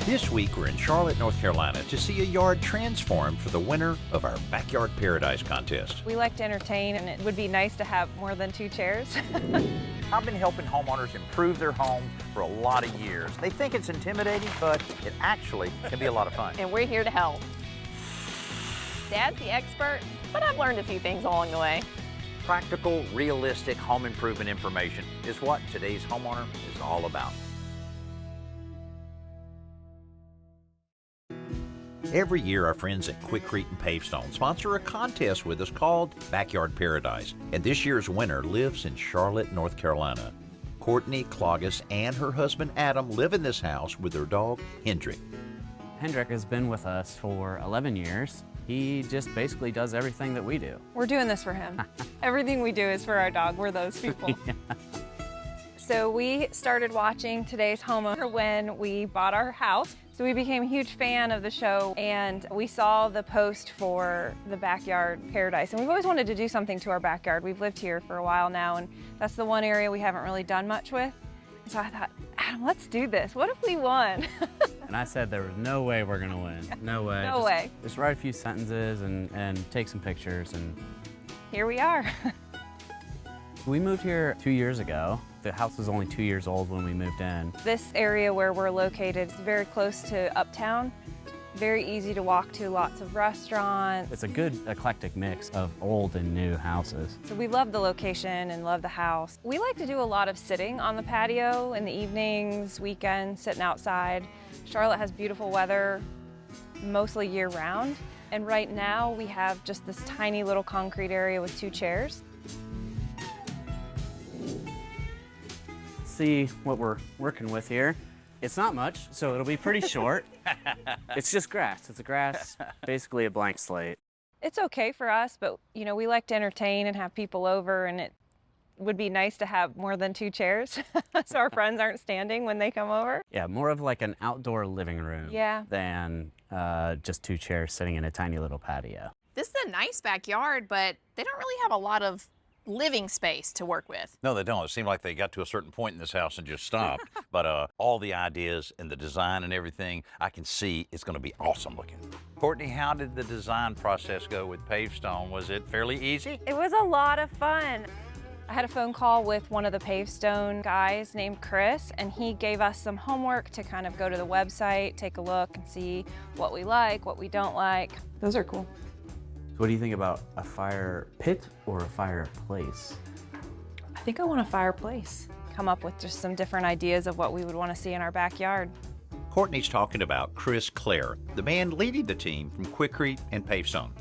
This week we're in Charlotte, North Carolina to see a yard transformed for the winner of our Backyard Paradise contest. We like to entertain, and it would be nice to have more than 2 chairs. I've been helping homeowners improve their home for a lot of years. They think it's intimidating, but it actually can be a lot of fun. And we're here to help. Dad's the expert, but I've learned a few things along the way. Practical, realistic home improvement information is what today's homeowner is all about. Every year, our friends at Quikrete and Pavestone sponsor a contest with us called Backyard Paradise, and this year's winner lives in Charlotte, North Carolina. Courtney Cloggis and her husband Adam live in this house with their dog Hendrick. Hendrick has been with us for 11 years. He just basically does everything that we do. We're doing this for him. Everything we do is for our dog. We're those people. Yeah. So we started watching Today's Homeowner when we bought our house. So we became a huge fan of the show, and we saw the post for the Backyard Paradise. And we've always wanted to do something to our backyard. We've lived here for a while now, and that's the one area we haven't really done much with. So I thought, Adam, let's do this. What if we won? And I said there was no way we're gonna win. No way. No way. Just write a few sentences and take some pictures, and Here we are. we moved here 2 years ago. The house was only 2 years old when we moved in. This area where we're located is very close to Uptown. Very easy to walk to, lots of restaurants. It's a good eclectic mix of old and new houses. So we love the location and love the house. We like to do a lot of sitting on the patio in the evenings, weekends, sitting outside. Charlotte has beautiful weather mostly year round. And right now we have just this tiny little concrete area with 2 chairs. See what we're working with here. It's not much, so it'll be pretty short. It's just grass. It's a grass, basically a blank slate. It's okay for us, but you know, we like to entertain and have people over, and it would be nice to have more than 2 chairs so our friends aren't standing when they come over. Yeah, more of like an outdoor living room than just 2 chairs sitting in a tiny little patio. This is a nice backyard, but they don't really have a lot of living space to work with. No, they don't. It seemed like they got to a certain point in this house and just stopped. But all the ideas and the design and everything, I can see it's going to be awesome looking. Courtney, how did the design process go with Pavestone? Was it fairly easy? It was a lot of fun. I had a phone call with one of the Pavestone guys named Chris, and he gave us some homework to kind of go to the website, take a look and see what we like, what we don't like. Those are cool. What do you think about a fire pit or a fireplace? I think I want a fireplace. Come up with just some different ideas of what we would want to see in our backyard. Courtney's talking about Chris Clare, the man leading the team from Quikrete and Pavestone.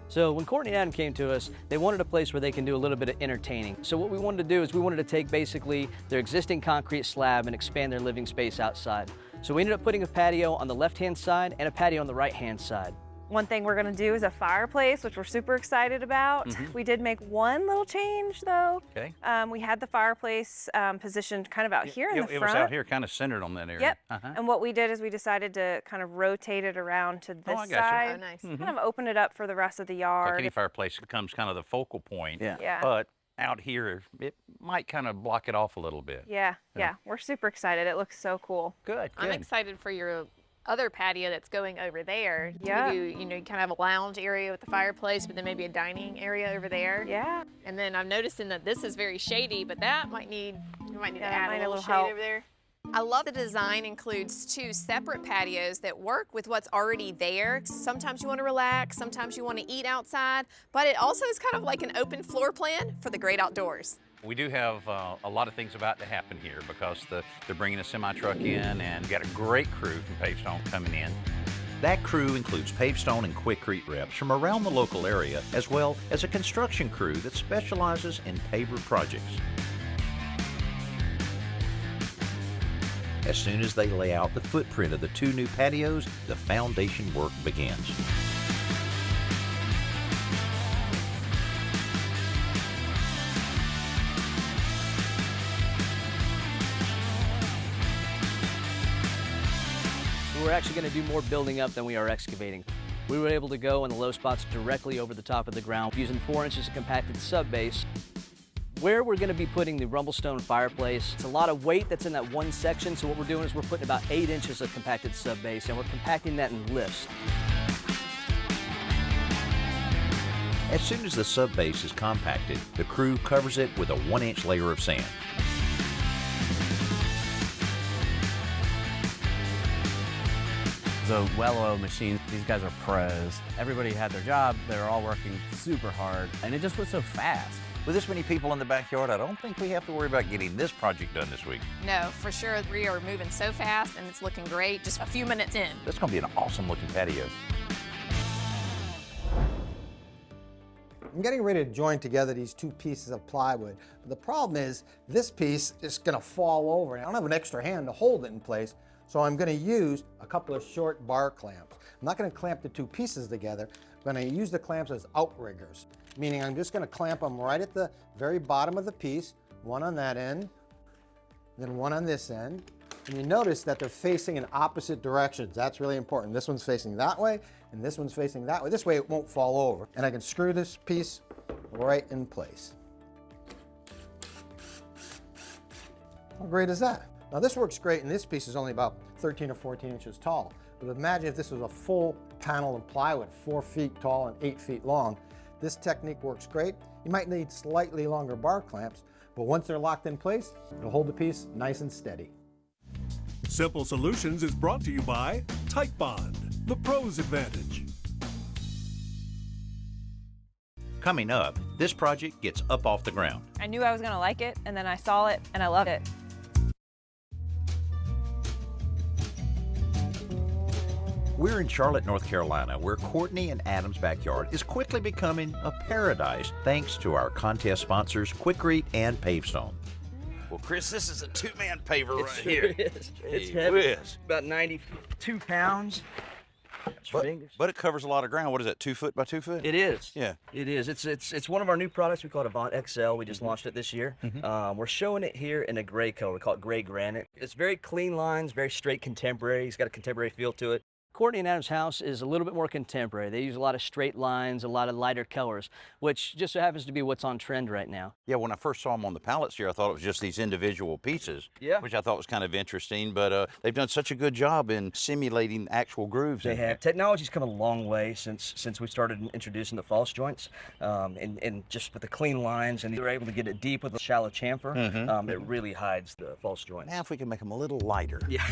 So when Courtney and Adam came to us, they wanted a place where they can do a little bit of entertaining. So what we wanted to do is we wanted to take basically their existing concrete slab and expand their living space outside. So we ended up putting a patio on the left-hand side and a patio on the right-hand side. One thing we're gonna do is a fireplace, which we're super excited about. We did make one little change though. Okay. We had the fireplace positioned kind of out here in the front. It was out here kind of centered on that area. Yep. And what we did is we decided to kind of rotate it around to this I got you. side. Oh, nice. Kind of open it up for the rest of the yard. Like any fireplace becomes kind of the focal point. Yeah. But out here, it might kind of block it off a little bit. Yeah. We're super excited. It looks so cool. Good. I'm excited for your other patio that's going over there. Yeah. You kind of have a lounge area with the fireplace, but then maybe a dining area over there. Yeah. And then I'm noticing that this is very shady, but that might need, you might need to add a little shade help. over there. I love the design includes 2 separate patios that work with what's already there. Sometimes you want to relax, sometimes you want to eat outside, but it also is kind of like an open floor plan for the great outdoors. We do have a lot of things about to happen here because they're bringing a semi-truck in, and got a great crew from Pavestone coming in. That crew includes Pavestone and Quikrete reps from around the local area, as well as a construction crew that specializes in paver projects. As soon as they lay out the footprint of the 2 new patios, the foundation work begins. We're actually going to do more building up than we are excavating. We were able to go in the low spots directly over the top of the ground using 4 inches of compacted subbase. Where we're going to be putting the Rumblestone fireplace, it's a lot of weight that's in that one section, so what we're doing is we're putting about 8 inches of compacted subbase, and we're compacting that in lifts. As soon as the subbase is compacted, the crew covers it with a 1-inch layer of sand. The well-oiled machines, these guys are pros. Everybody had their job, they were all working super hard, and it just went so fast. With this many people in the backyard, I don't think we have to worry about getting this project done this week. No, for sure. We are moving so fast and it's looking great just a few minutes in. That's gonna be an awesome looking patio. I'm getting ready to join together these 2 pieces of plywood. But the problem is this piece is gonna fall over and I don't have an extra hand to hold it in place. So I'm gonna use a couple of short bar clamps. I'm not gonna clamp the 2 pieces together. I'm gonna use the clamps as outriggers, meaning I'm just gonna clamp them right at the very bottom of the piece, one on that end, then one on this end. And you notice that they're facing in opposite directions. That's really important. This one's facing that way, and this one's facing that way. This way it won't fall over. And I can screw this piece right in place. How great is that? Now this works great, and this piece is only about 13 or 14 inches tall. But imagine if this was a full panel of plywood, 4 feet tall and 8 feet long. This technique works great. You might need slightly longer bar clamps, but once they're locked in place, it'll hold the piece nice and steady. Simple Solutions is brought to you by Tight Bond, the pro's advantage. Coming up, this project gets up off the ground. I knew I was gonna like it, and then I saw it, and I loved it. We're in Charlotte, North Carolina, where Courtney and Adam's backyard is quickly becoming a paradise thanks to our contest sponsors, Quikrete and Pavestone. Well, Chris, this is a 2-man paver right Sure here. is. It's Gee heavy. whiz. About 92 pounds. But it covers a lot of ground. What is that, 2 foot by 2 foot? It is. Yeah. It is. It's one of our new products. We call it Avant XL. We just launched it this year. We're showing it here in a gray color. We call it gray granite. It's very clean lines, very straight contemporary. It's got a contemporary feel to it. Courtney and Adam's house is a little bit more contemporary. They use a lot of straight lines, a lot of lighter colors, which just so happens to be what's on trend right now. Yeah, when I first saw them on the pallets here, I thought it was just these individual pieces, Yeah. which I thought was kind of interesting, but they've done such a good job in simulating actual grooves. They in here. have. Technology's come a long way since we started introducing the false joints, and just with the clean lines, and they're able to get it deep with a shallow chamfer. It really hides the false joints. Now if we can make them a little lighter. Yeah.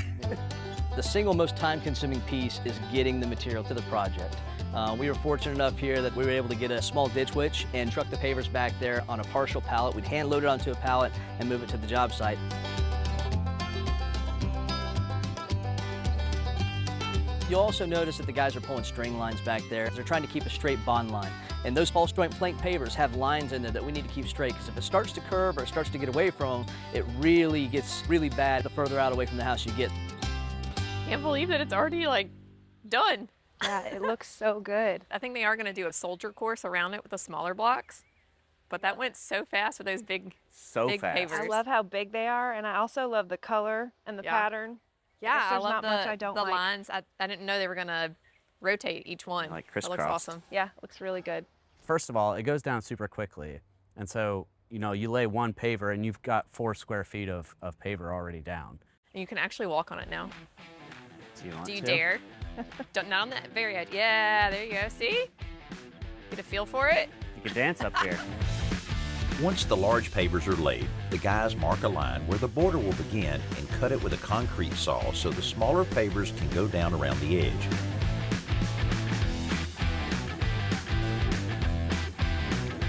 The single most time-consuming piece is getting the material to the project. We were fortunate enough here that we were able to get a small ditch witch and truck the pavers back there on a partial pallet. We'd hand load it onto a pallet and move it to the job site. You'll also notice that the guys are pulling string lines back there. They're trying to keep a straight bond line. And those false joint plank pavers have lines in there that we need to keep straight, because if it starts to curve or it starts to get away from them, it really gets really bad the further out away from the house you get. Can't believe that it's already like done. Yeah, it looks so good. I think they are going to do a soldier course around it with the smaller blocks, but that went so fast with those big So fast. pavers. I love how big they are, and I also love the color and the Yeah. pattern. Yeah, I there's love not much I don't the like. lines. I didn't know they were going to rotate each one. Like That looks crisscrossed. awesome. Yeah, looks really good. First of all, it goes down super quickly. And so, you know, you lay one paver and you've got 4 square feet of paver already down. And you can actually walk on it now. Do you want Do you to? dare? Not on that very edge. Yeah, there you go. See? Get a feel for it. You can dance up here. Once the large pavers are laid, the guys mark a line where the border will begin and cut it with a concrete saw so the smaller pavers can go down around the edge.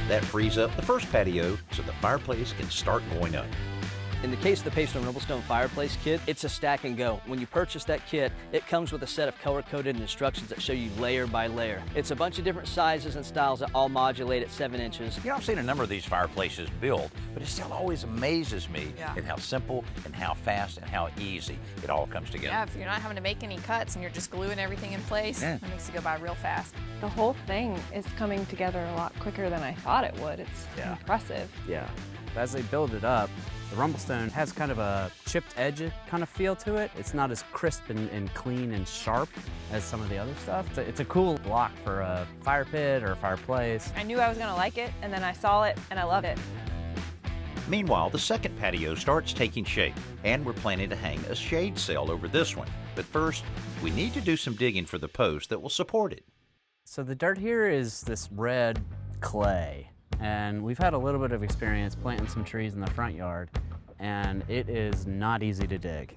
That frees up the first patio so the fireplace can start going up. In the case of the Pavestone Rumblestone fireplace kit, it's a stack and go. When you purchase that kit, it comes with a set of color-coded instructions that show you layer by layer. It's a bunch of different sizes and styles that all modulate at 7 inches. You know, I've seen a number of these fireplaces built, but it still always amazes me at how simple and how fast and how easy it all comes together. Yeah, if you're not having to make any cuts and you're just gluing everything in place, Yeah. it makes it go by real fast. The whole thing is coming together a lot quicker than I thought it would. It's Yeah. impressive. Yeah. As they build it up, the Rumblestone has kind of a chipped edge kind of feel to it. It's not as crisp and clean and sharp as some of the other stuff. It's a cool block for a fire pit or a fireplace. I knew I was gonna like it, and then I saw it, and I love it. Meanwhile, the second patio starts taking shape, and we're planning to hang a shade sail over this one. But first, we need to do some digging for the post that will support it. So the dirt here is this red clay, and we've had a little bit of experience planting some trees in the front yard, and it is not easy to dig.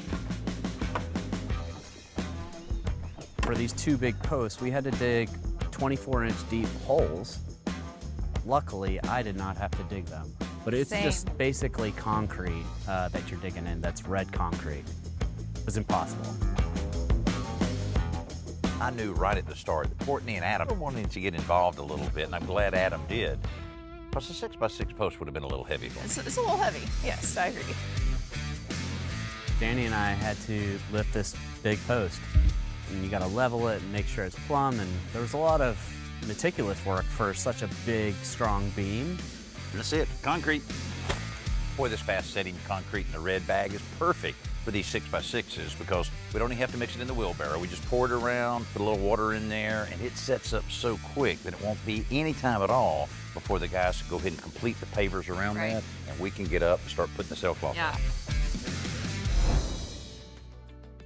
For these two big posts, we had to dig 24-inch deep holes. Luckily, I did not have to dig them. But it's just basically concrete that you're digging in. That's red concrete. It was impossible. I knew right at the start that Courtney and Adam were wanting to get involved a little bit, and I'm glad Adam did. Because the 6x6 post would have been a little heavy for me. It's a little heavy. Yes, I agree. Danny and I had to lift this big post. And you got to level it and make sure it's plumb. And there was a lot of meticulous work for such a big, strong beam. That's it, concrete. Boy, this fast setting concrete in the red bag is perfect for these 6x6s because we don't even have to mix it in the wheelbarrow. We just pour it around, put a little water in there, and it sets up so quick that it won't be any time at all before the guys go ahead and complete the pavers around that, and we can get up and start putting the sailcloth on.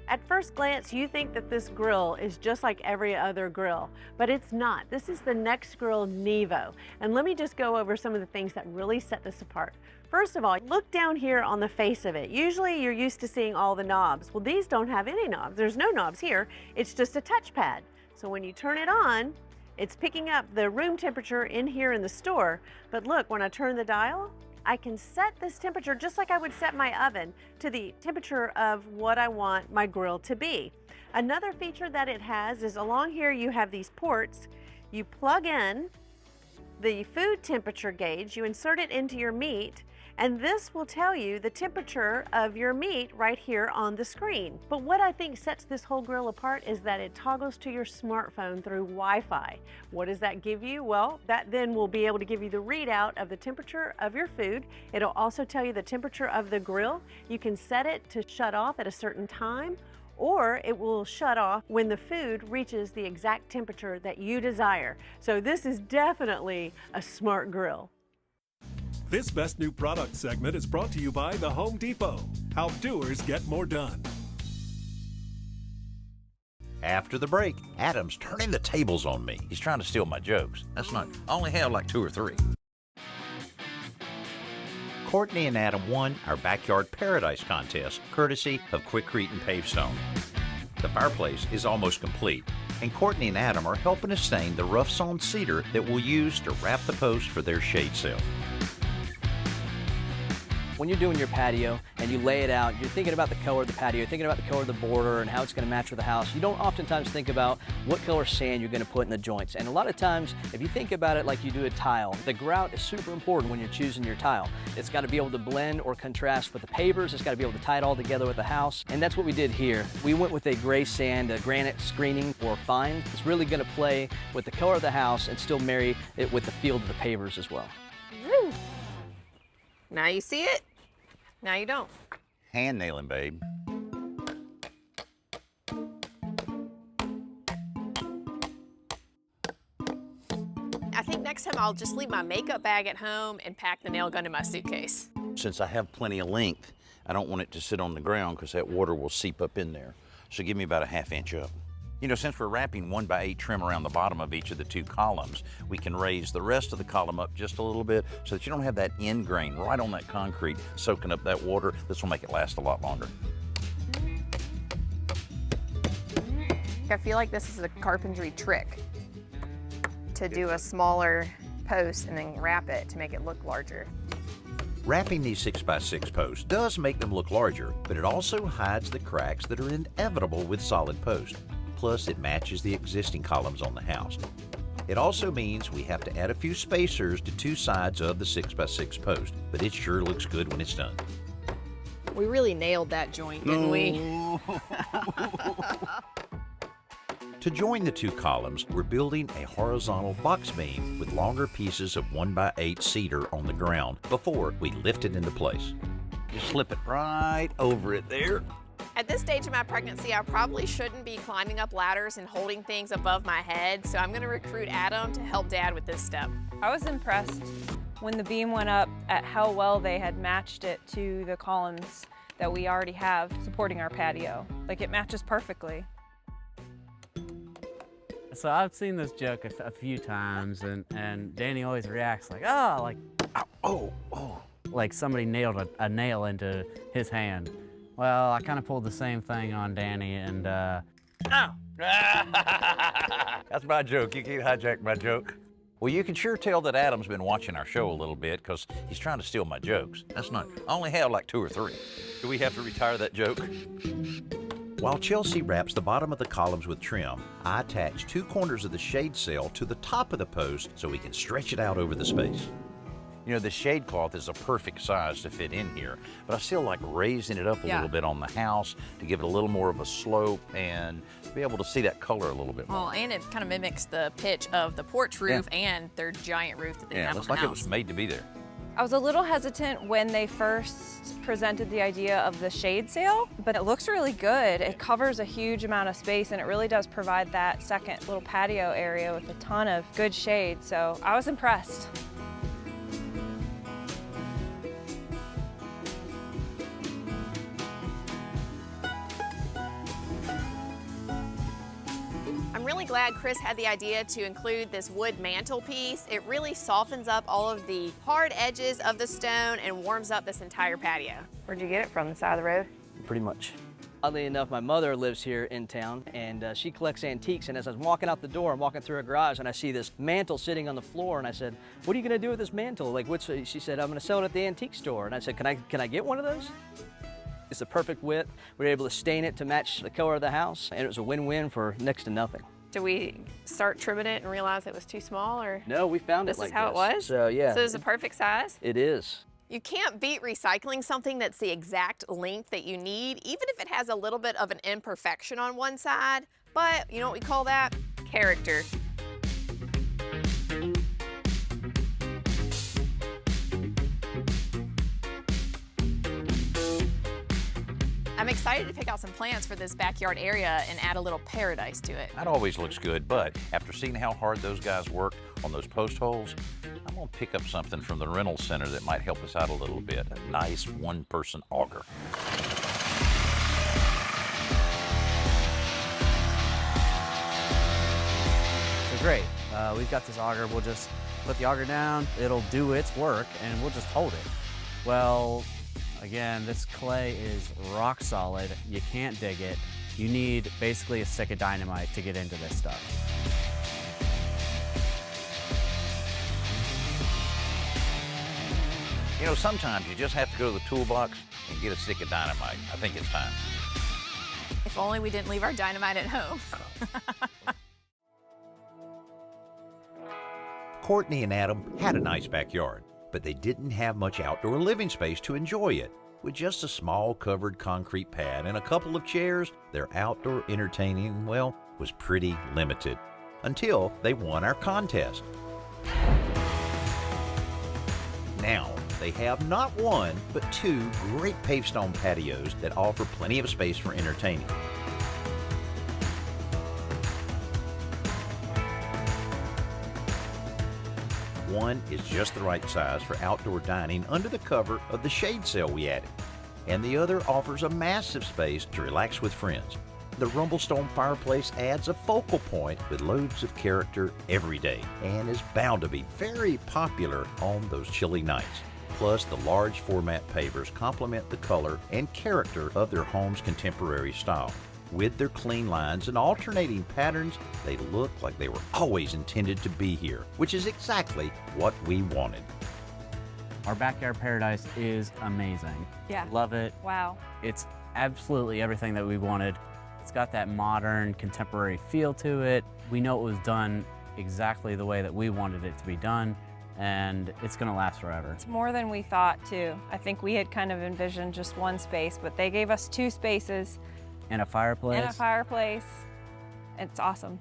At first glance, you think that this grill is just like every other grill, but it's not. This is the Next Grill Nevo. And let me just go over some of the things that really set this apart. First of all, look down here on the face of it. Usually you're used to seeing all the knobs. Well, these don't have any knobs. There's no knobs here. It's just a touchpad. So when you turn it on, it's picking up the room temperature in here in the store. But look, when I turn the dial, I can set this temperature just like I would set my oven to the temperature of what I want my grill to be. Another feature that it has is along here you have these ports. You plug in the food temperature gauge, you insert it into your meat, and this will tell you the temperature of your meat right here on the screen. But what I think sets this whole grill apart is that it toggles to your smartphone through Wi-Fi. What does that give you? Well, that then will be able to give you the readout of the temperature of your food. It'll also tell you the temperature of the grill. You can set it to shut off at a certain time, or it will shut off when the food reaches the exact temperature that you desire. So this is definitely a smart grill. This Best New Product segment is brought to you by the Home Depot. How doers get more done. After the break, Adam's turning the tables on me. He's trying to steal my jokes. That's not, I only have like 2 or 3. Courtney and Adam won our Backyard Paradise contest, courtesy of Quikrete and Pavestone. The fireplace is almost complete, and Courtney and Adam are helping us stain the rough-sawn cedar that we'll use to wrap the post for their shade sail. When you're doing your patio and you lay it out, you're thinking about the color of the patio, you're thinking about the color of the border and how it's going to match with the house. You don't oftentimes think about what color sand you're going to put in the joints. And a lot of times, if you think about it like you do a tile, the grout is super important when you're choosing your tile. It's got to be able to blend or contrast with the pavers. It's got to be able to tie it all together with the house. And that's what we did here. We went with a gray sand, a granite screening or fine. It's really going to play with the color of the house and still marry it with the feel of the pavers as well. Woo. Now you see it, now you don't. Hand nailing, babe. I think next time I'll just leave my makeup bag at home and pack the nail gun in my suitcase. Since I have plenty of length, I don't want it to sit on the ground because that water will seep up in there. So give me about a ½ inch up. You know, since we're wrapping 1x8 trim around the bottom of each of the 2 columns, we can raise the rest of the column up just a little bit so that you don't have that end grain right on that concrete soaking up that water. This will make it last a lot longer. I feel like this is a carpentry trick to do a smaller post and then wrap it to make it look larger. Wrapping these 6x6 posts does make them look larger, but it also hides the cracks that are inevitable with solid posts. Plus, it matches the existing columns on the house. It also means we have to add a few spacers to 2 sides of the 6x6 post, but it sure looks good when it's done. We really nailed that joint, didn't we? To join the 2 columns, we're building a horizontal box beam with longer pieces of 1x8 cedar on the ground before we lift it into place. Just slip it right over it there. At this stage of my pregnancy, I probably shouldn't be climbing up ladders and holding things above my head, so I'm going to recruit Adam to help Dad with this step. I was impressed when the beam went up at how well they had matched it to the columns that we already have supporting our patio. Like, it matches perfectly. So I've seen this joke a few times, and Danny always reacts like, oh, like, oh, like somebody nailed a nail into his hand. Well, I kind of pulled the same thing on Danny, and That's my joke. You can't hijack my joke. Well, you can sure tell that Adam's been watching our show a little bit because he's trying to steal my jokes. That's not, I only have like 2 or 3. Do we have to retire that joke? While Chelsea wraps the bottom of the columns with trim, I attach 2 corners of the shade sail to the top of the post so we can stretch it out over the space. You know, the shade cloth is a perfect size to fit in here, but I still like raising it up a little bit on the house to give it a little more of a slope and be able to see that color a little bit more. Well, and it kind of mimics the pitch of the porch roof and their giant roof that they have on looks the like house. it was made to be there. I was a little hesitant when they first presented the idea of the shade sail, but it looks really good. It covers a huge amount of space, and it really does provide that second little patio area with a ton of good shade, so I was impressed. I'm really glad Chris had the idea to include this wood mantelpiece. It really softens up all of the hard edges of the stone and warms up this entire patio. Where'd you get it from, the side of the road? Pretty much. Oddly enough, my mother lives here in town, and she collects antiques, and as I was walking out the door, I'm walking through her garage, and I see this mantle sitting on the floor, and I said, what are you gonna do with this mantle? Like, she said, I'm gonna sell it at the antique store. And I said, can I get one of those? It's the perfect width. We were able to stain it to match the color of the house, and it was a win-win for next to nothing. Did we start trimming it and realize it was too small, or? No, we found it This like is how it was? So, yeah. So it's the perfect size? It is. You can't beat recycling something that's the exact length that you need, even if it has a little bit of an imperfection on one side. But you know what we call that? Character. I'm excited to pick out some plants for this backyard area and add a little paradise to it. That always looks good, but after seeing how hard those guys worked on those post holes, I'm gonna pick up something from the rental center that might help us out a little bit. A nice one-person auger. so great. We've got this auger. We'll just put the auger down. It'll do its work, and we'll just hold it. Well, again, this clay is rock solid. You can't dig it. You need basically a stick of dynamite to get into this stuff. You know, sometimes you just have to go to the toolbox and get a stick of dynamite. I think it's time. If only we didn't leave our dynamite at home. Courtney and Adam had a nice backyard, but they didn't have much outdoor living space to enjoy it. With just a small covered concrete pad and a couple of chairs, their outdoor entertaining, well, was pretty limited. Until they won our contest. Now, they have not one, but 2 great paved stone patios that offer plenty of space for entertaining. One is just the right size for outdoor dining under the cover of the shade sail we added, and the other offers a massive space to relax with friends. The Rumblestone fireplace adds a focal point with loads of character every day and is bound to be very popular on those chilly nights. Plus, the large format pavers complement the color and character of their home's contemporary style. With their clean lines and alternating patterns, they look like they were always intended to be here, which is exactly what we wanted. Our backyard paradise is amazing. Yeah. Love it. Wow. It's absolutely everything that we wanted. It's got that modern, contemporary feel to it. We know it was done exactly the way that we wanted it to be done, and it's gonna last forever. It's more than we thought, too. I think we had kind of envisioned just one space, but they gave us 2 spaces. And a fireplace. And a fireplace. It's awesome.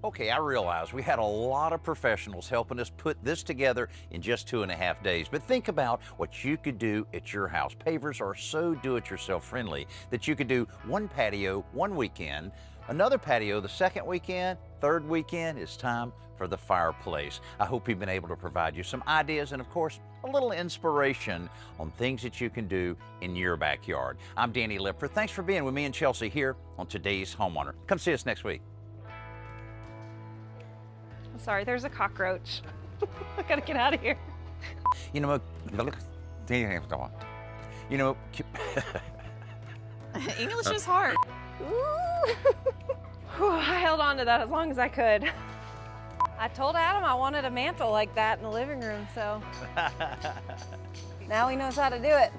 Okay, I realize we had a lot of professionals helping us put this together in just 2.5 days, but think about what you could do at your house. Pavers are so do-it-yourself friendly that you could do one patio, one weekend, Another patio the second weekend, third weekend, it's time for the fireplace. I hope we've been able to provide you some ideas and, of course, a little inspiration on things that you can do in your backyard. I'm Danny Lipford. Thanks for being with me and Chelsea here on today's Homeowner. Come see us next week. I'm sorry, there's a cockroach. I gotta get out of here. You know, English is hard. Whew, I held on to that as long as I could. I told Adam I wanted a mantle like that in the living room, so now he knows how to do it.